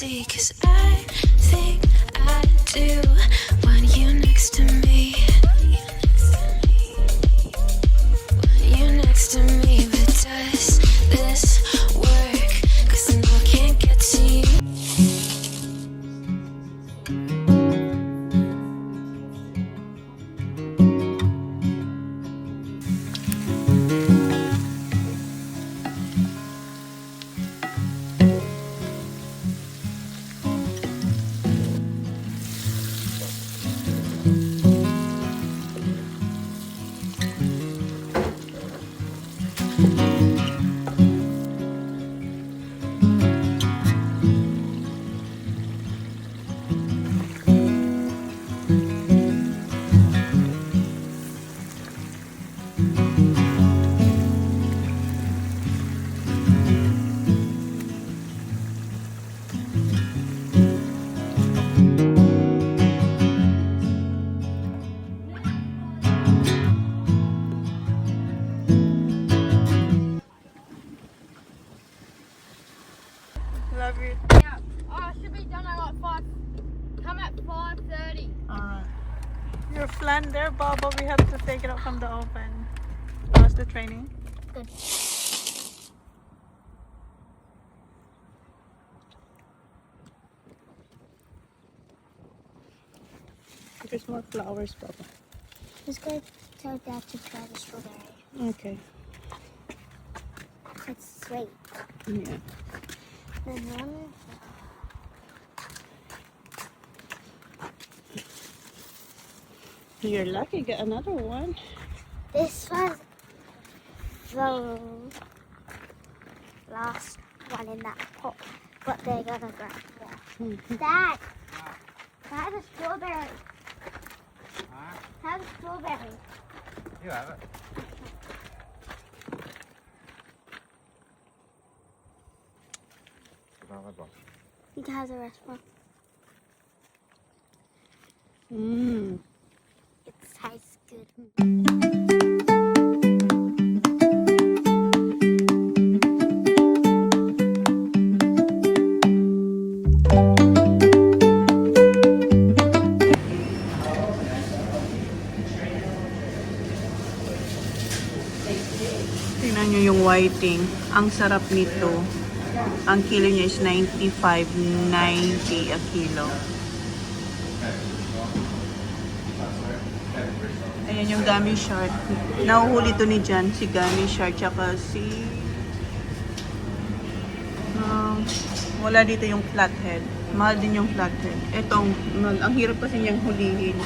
see, 'cause I think I do want you next to me. Want you next to me, but does this work? 'Cause I know I can't get to you. Love you. Yeah. Oh, it should be done at like 5. Come at 5:30. Alright. Your flan there, Baba. We have to take it out from the oven. How's the training? Good. There's more flowers, Baba. Let's go tell Dad to try the strawberry. Okay. It's sweet. Yeah. The one. You're lucky. Get another one. This was the last one in that pot, but they're gonna grab more. Dad, have a strawberry. Have a strawberry. You have it. You can have the rest one. Mmm. It tastes good. Tingnan nyo yung whiting. Ang sarap nito. Ang kilo niya is 95.90 a kilo. Ayan yung gummy shark. Nahuhuli to ni Jan, si gummy shark, tsaka si... wala dito yung flathead. Mahal din yung flathead. Itong, ang hirap kasi niyang hulihin.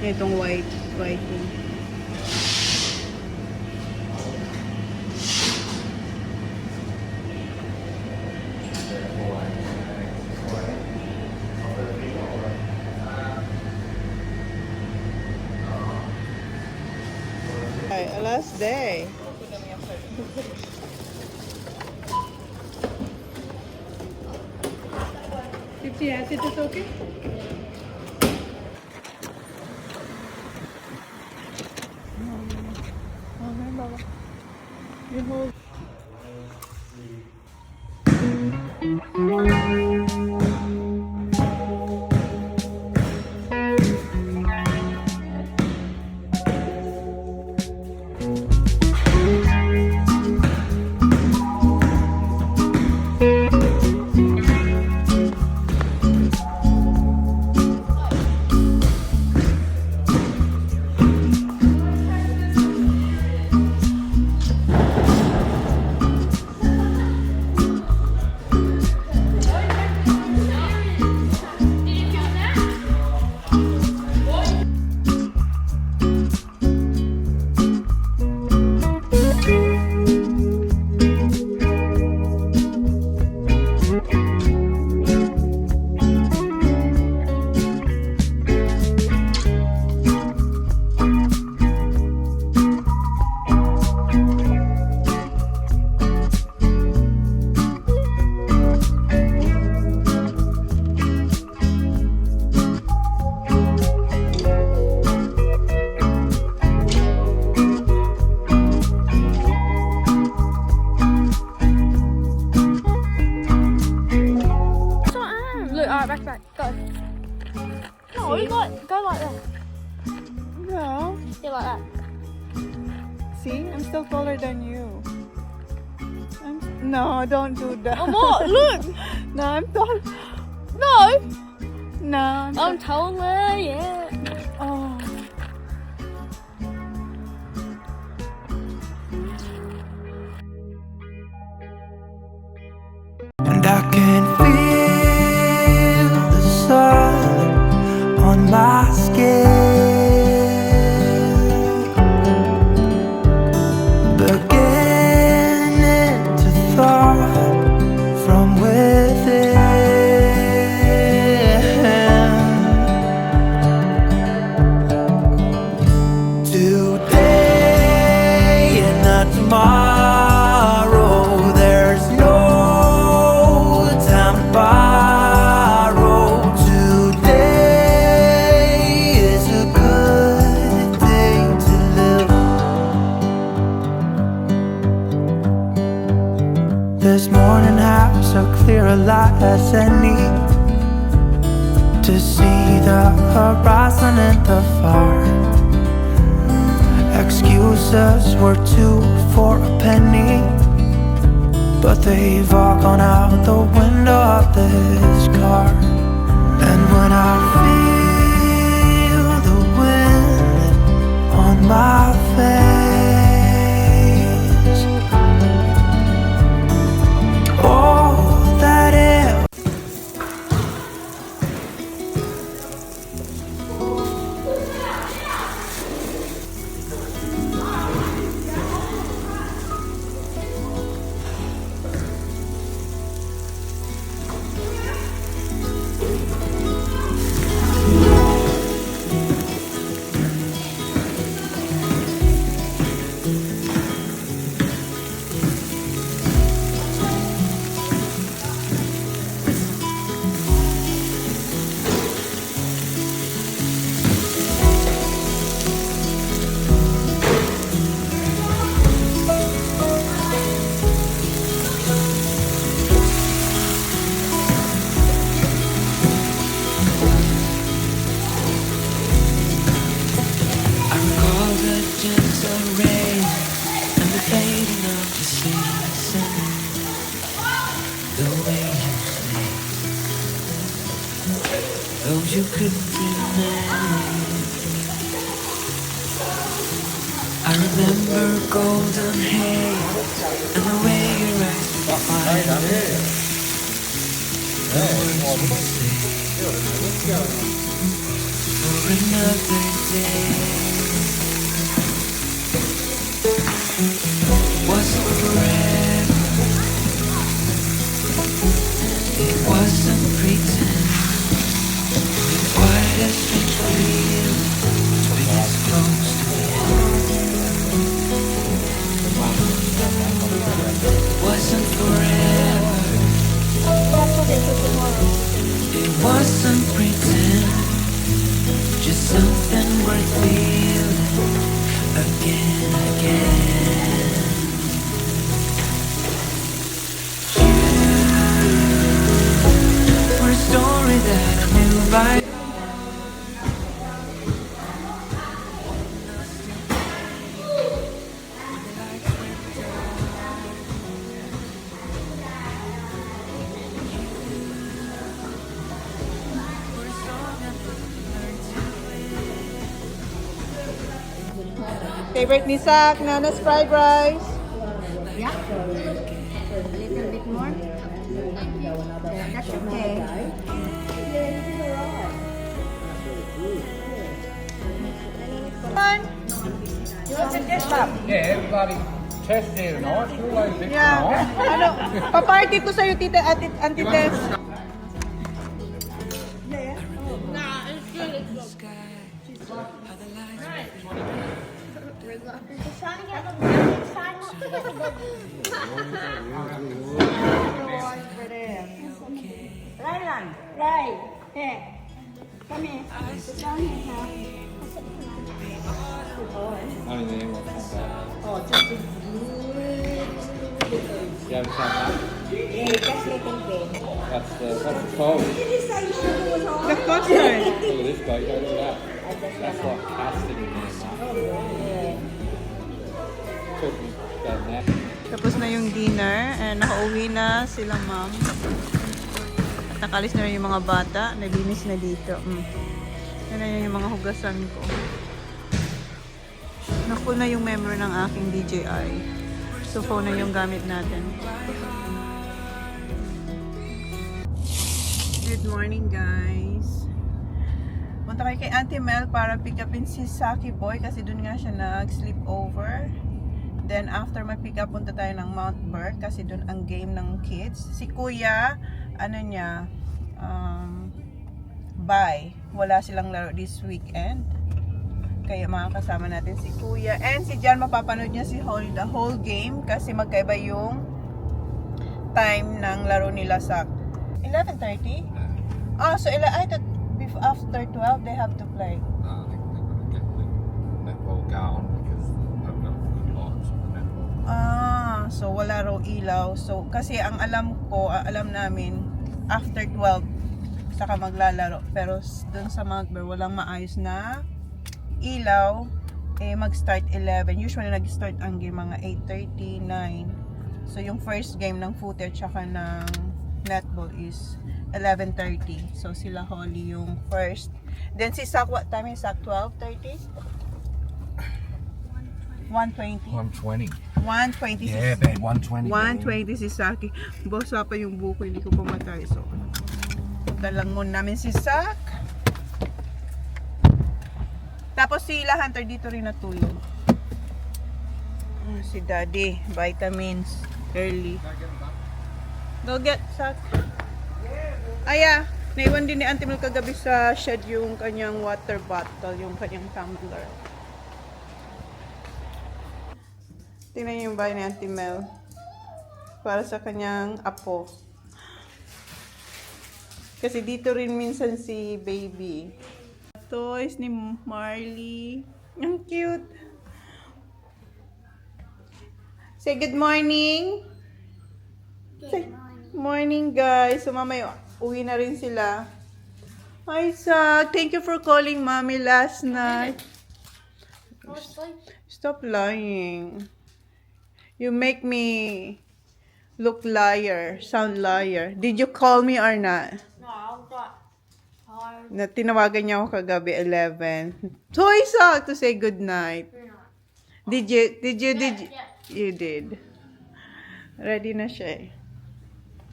Itong whiting. Last day. Yes, it is okay. Okay, Baba. You hold. No, go. No, See? Go like that. No. Do like that. See, I'm still taller than you. No, don't do that. I'm not. Look. No, I'm tall. No. No, I'm taller. Yeah. Oh. And I can feel the sun on my skin, beginning to thaw from within. Today and not tomorrow, there's no time to borrow. Today is a good day to live. This morning has so clear a light as any, to see the horizon and the far. Excuses were 2 for a penny, but they've all gone out the window of this car. And when I feel the wind on my face, all that it I recall the gentle rain and the fading of the season. The way you say, though you couldn't remember. I remember golden hair and the way your eyes would fire. The words we say for another day. Wasn't forever, it wasn't pretend. It's quite a strange feeling to be this close to the end. Wasn't forever, it wasn't pretend. Just something worth feeling again, again. For a story that I knew by. Favorite ni Sak, Nana's fried rice. Yeah. A little bit more. That's okay. Yeah, everybody tested and all through like this. Yeah. Ano, pa-party to sa'yo, tita, Auntie Tess. Rylan, Ry, here. Come here. Sit down here now. 아니네, 뭐. Oh, just a good. You haven't had that? Just little bit. What's the called? The custard. Look at this guy, look at that. That's what casting in there. Cooking down there. Tapos na yung dinner and nakauwi na sila ma'am. At nakalis na rin yung mga bata. Nalinis na dito. Yan na yung mga hugasan ko. Nakuha na yung memory ng aking DJI. So phone na yung gamit natin. Good morning guys. Punta kayo kay Auntie Mel para pick upin si Saki Boy kasi dun nga siya nag-sleep over. Then after mag-pick up, punta tayo ng Mount Berg kasi dun ang game ng kids. Si Kuya, ano niya, bye. Wala silang laro this weekend. Kaya makakasama natin si Kuya. And si Jan, mapapanood niya the whole game kasi magkaiba yung time ng laro nila sa 11:30? Oh, so I thought after 12 they have to play. I think they're going to get the netball going because they've got good lights on the netball. So wala raw ilaw. So kasi ang alam namin after 12 saka maglalaro. Pero dun sa Mount Berg walang maayos na ilaw. Mag-start 11. Usually nag-start ang game mga 8:30, 9. So yung first game ng footage tsaka ng netball is 11:30. So sila Holly yung first. Then si Sak, what time is Sak? 12:30? 1:20. 120. 1:20. Yeah, babe, 120. 1:20 si Saki. Bosa pa yung buko, hindi ko pamatay. So, punta lang muna namin si Sak. Tapos si Hunter dito rin natulog. Si Daddy, vitamins, early. Go get Sak. Aya, naiwan din ni Auntie Mel kagabi sa shed yung kanyang water bottle, yung kanyang tumbler. Tingnan niyo yung bahay ni Auntie Mel. Para sa kanyang apo. Kasi dito rin minsan si baby. Toys ni Marley. Ang cute. Say good morning. Say morning guys. So mamaya uwi na rin sila. Hi Sak. Thank you for calling mommy last night. Stop lying. You make me look liar, sound liar. Did you call me or not? No, I got hard. Na tinawagan niya ako kagabi 11. Toy Sak to say good night. Did you? Yes. You did. Ready na siya eh.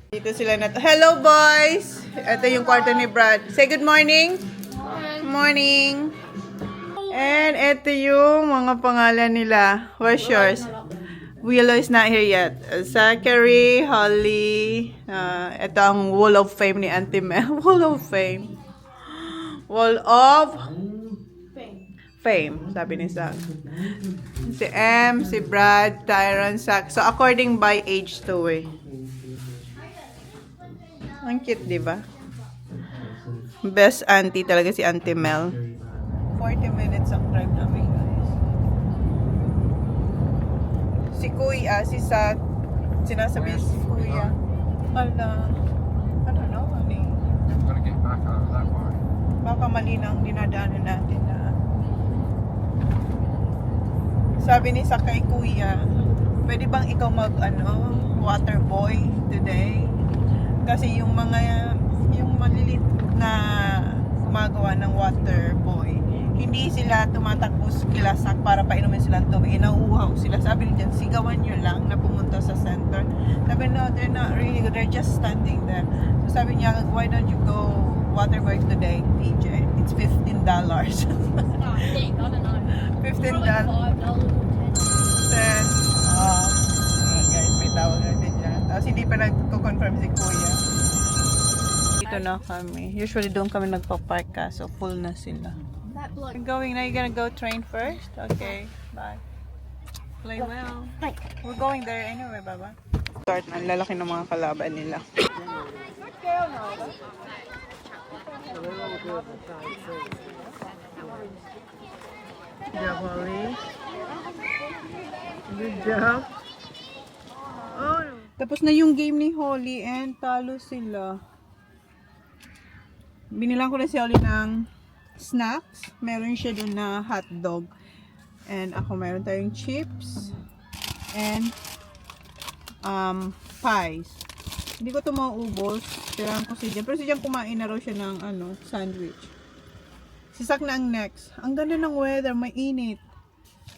Dito sila na. Hello boys! Ito yung kwarto ni Brad. Say good morning. Morning. And ito yung mga pangalan nila. Where's yours? Willow is not here yet. Zachary, Holly. Ito ang Wall of Fame ni Auntie Mel. Wall of Fame. Wall of Fame, sabi ni Zach. Si M, si Brad, Tyron, Zach. So, according by age to eh. Ang cute, di ba? Best auntie talaga si Auntie Mel. 40 minutes ang drive namin, guys. Si Kuya, si Zach, sinasabi si Kuya. Ala, I don't know, honey. I'm going to get back over that way. Baka mali na ang dinadaanan natin na. Sabi ni Zach kay Kuya, pwede bang ikaw water boy today? Kasi yung malilit na gumagawa ng water boy, hindi sila tumatakbo kila Sak para painumin silang tubig. Nauuhaw sila. Sabi niya, sigawan nyo lang na pumunta sa center. Sabi, no, they're not really good. They're just standing there. So sabi niya, why don't you go water boy today, PJ? It's $15. No, I think, I don't know. $15. $5 or $10. Then, guys, may tawag natin dyan. Tapos hindi pa nagko-confirm si Kuya. Dito na kami. Usually doon kami nagpa-park so full na sila. That bloke. You're going now. You're gonna go train first? Okay, bye. Play well. We're going there anyway, Baba. Start na. Ang lalaki ng mga kalaban nila. Good job, Holly. Good job. Oh, Tapos na yung game ni Holly and talo sila. Binilang ko na si Holly ng snacks. Meron siya dun na hotdog. And ako meron tayong chips and pies. Hindi ko ito mauubos. Kailangan ko si Jan. Pero si Jan kumain na raw siya ng sandwich. Si Sak na ang next. Ang ganda ng weather. Mainit.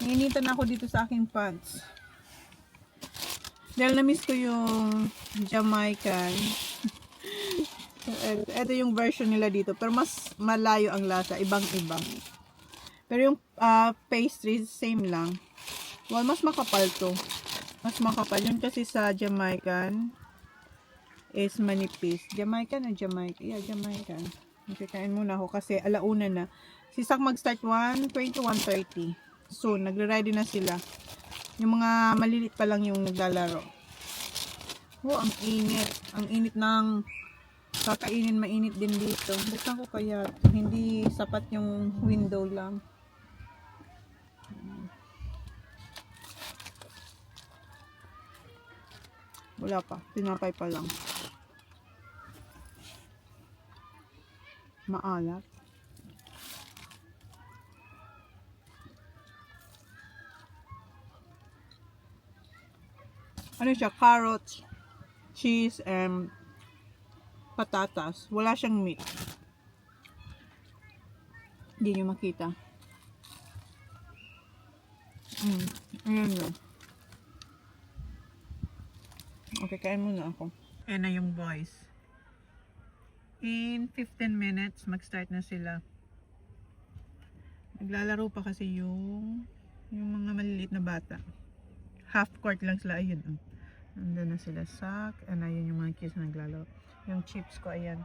Nainitan ako dito sa aking pants. Dahil na-miss ko yung Jamaican. Ito yung version nila dito. Pero mas malayo ang lasa. Ibang-ibang. Pero yung pastry, same lang. Well, mas makapal to. Mas makapal. Yun kasi sa Jamaican is manipis. Jamaican o Jamaica? Yeah, Jamaican. Kain muna ako kasi alauna na. Si Sak mag-start 1:20, 1:30. Soon, nagre-ready na sila. Yung mga malilit pa lang yung naglalaro. Oh, ang init. Ang init ng kakainin, mainit din dito. Buksan ko kaya hindi sapat yung window lang. Wala pa. Tinapay pa lang. Maalat. Ano siya? Carrots, cheese, and patatas. Wala siyang meat. Hindi nyo makita. Ayan yun. Okay, kain muna ako. Ayan na yung boys. In 15 minutes, mag-start na sila. Naglalaro pa kasi yung mga maliliit na bata. Half court lang sila. Ayun. Oh. Nandun na sila, Sak. And ayun yung mga kids na naglalaro. Yung chips ko, ayan.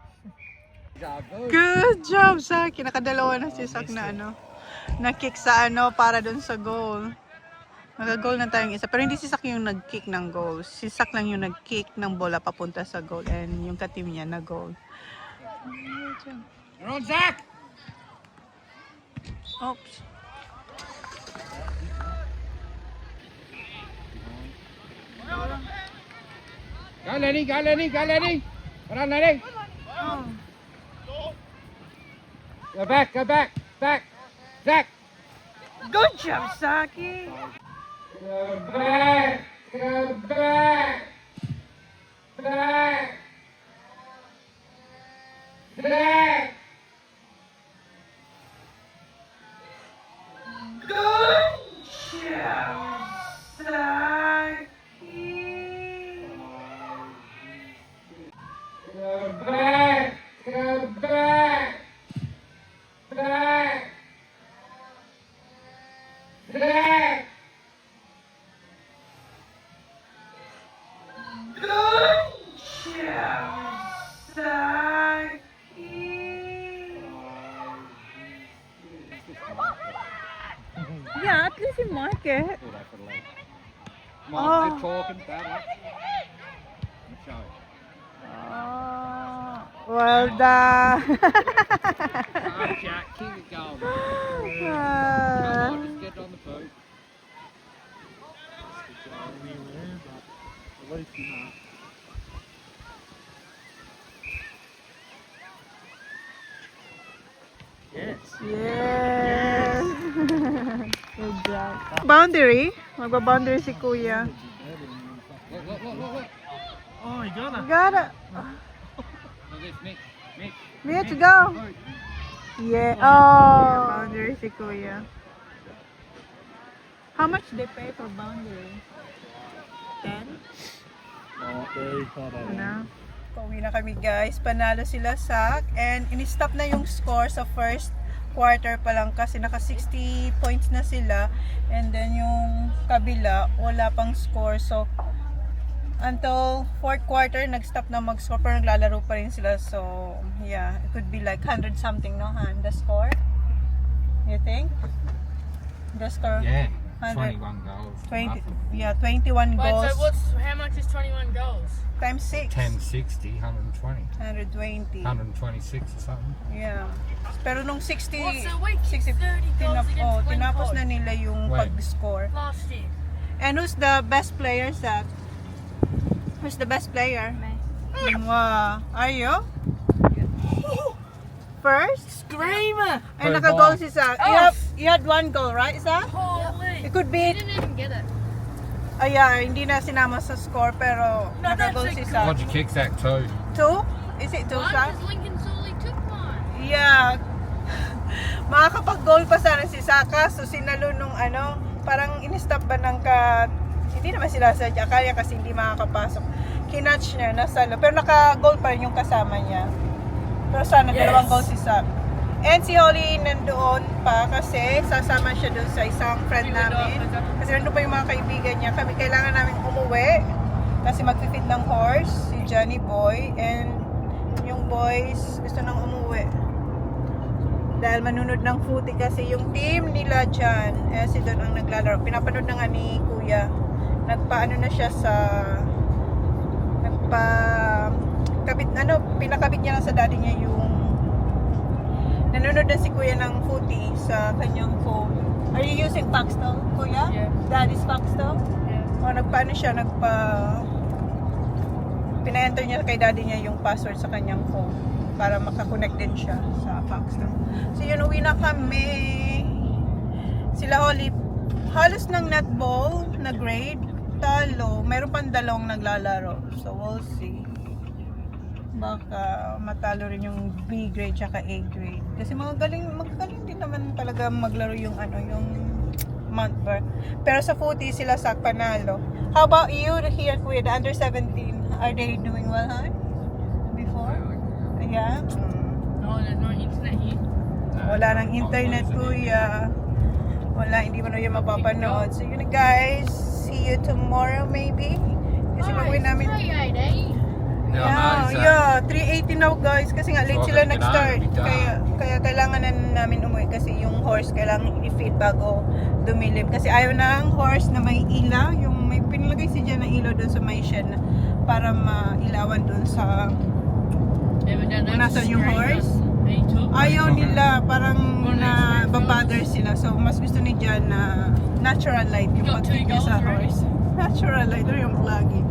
Good job, Sak. Nakadalawa na si Sak na na-kick sa para dun sa goal. Nag-goal na tayong isa. Pero hindi si Sak yung nag-kick ng goal. Si Sak lang yung nag-kick ng bola papunta sa goal. And yung ka-team niya na-goal. You're on, Zach! Oops. Go, Lenny, go, Lenny, go, Lenny! Come on, Lenny! Go back, back! Zach! Good job, Saki! Go back! Go back! Back! Back! Good job, Saki! Go back! Go back! Back! Back! Good job, Saki! Yeah, at least you mark it. Come on, good talking, bad luck. Show it. Well done. Come on, Jack, keep it going. Come on, just get on the boat. Yes. Good job. Boundary. Magba-boundary si Kuya. Look. Oh, you got it. Look at Mick. Mitch, go. Yeah. Oh. Boundary si Kuya. How much they pay for boundary? 10? Ano? Pauwi na kami guys. Panalo sila Sak. And in-stop na yung score sa first quarter pa lang kasi naka 60 points na sila. And then yung kabila, wala pang score. So, until fourth quarter, nag-stop na mag-score. Pero naglalaro pa rin sila. So, yeah. It could be like 100 something, no? The score? You think? The score? Yeah, 100. 21 goals. 20, yeah, 21 goals. How much is 21 goals? Times 6. 1060, 120. 120. 126 or something. Yeah. Pero nung 60, What's a week? 60 30 goals against tinapos Glencoe. na nila yung When? pag-score. Last year. And who's the best player, Zach? Who's the best player? Wow. Are you? First? Screamer! Ay, Third naka-goal ball. si Zach. Oh. You had one goal, right, Zach? Holy! It could be... Didn't even get it. Yeah, hindi na sinama sa score, pero No, naka-goal that's si a Zach. Why'd you kick that too? 2? Is it 2, Mine Zach? was Lincoln Solely took mine. Yeah. Makakapag-goal pa sana si Saka, so sinalo nung ano, parang in-stop ba ng hindi naman sila sa kaya kasi hindi makakapasok. Kinatch niya, nasalo. Pero naka-goal pa rin yung kasama niya. Pero sana dalawang goal si Sak. And si Holly nandoon pa kasi sasama siya doon sa isang friend namin. Kasi nandun pa yung mga kaibigan niya. Kami kailangan namin umuwi kasi mag-fit ng horse, si Johnny Boy. And yung boys gusto nang umuwi. Dahil manunod ng footy kasi yung team nila dyan, si Don ang naglalaro. Pinapanood na nga ni Kuya. Nagpaano na siya sa pinakabit niya lang sa daddy niya yung nanonood na si Kuya ng footy sa kanyang phone. Are you using Paxtel, Kuya? Yeah. Daddy's Paxtel? Yeah. O nagpaano siya, pina-enter niya kay daddy niya yung password sa kanyang phone para makakonect din siya sa Paxtel. So yun, uwi na kami. Sila Holly, halos ng netball na grade, talo. Meron pang dalawang naglalaro. So we'll see. Baka matalo rin yung B grade tsaka A grade. Kasi magaling din naman talaga maglaro yung yung Montfort. Pero sa footy sila sa panalo. How about you here, Kuya, the under 17? Are they doing well, huh? Before? Yeah? No, there's no internet here. Wala nang internet, Kuya. Wala, hindi mo na yung mapapanood. So yun guys, see you tomorrow maybe. Kasi mag-uwi namin. 380. Yeah, 3:80 now guys kasi nga late So, sila okay, nag-start. kailangan Kaya kailangan na namin umuwi kasi yung horse kailangan i-feed bago dumilim. Kasi ayaw ng horse na may ilaw, yung may pinalagay si Jan na ilaw doon sa may shed na para mailawan doon sa kung nasan yung horse. Ayaw nila, parang na babother sila. So mas gusto ni Jan na natural light yung Got two pag-feed niya sa goals already. horse. Natural light, or yung vlogging.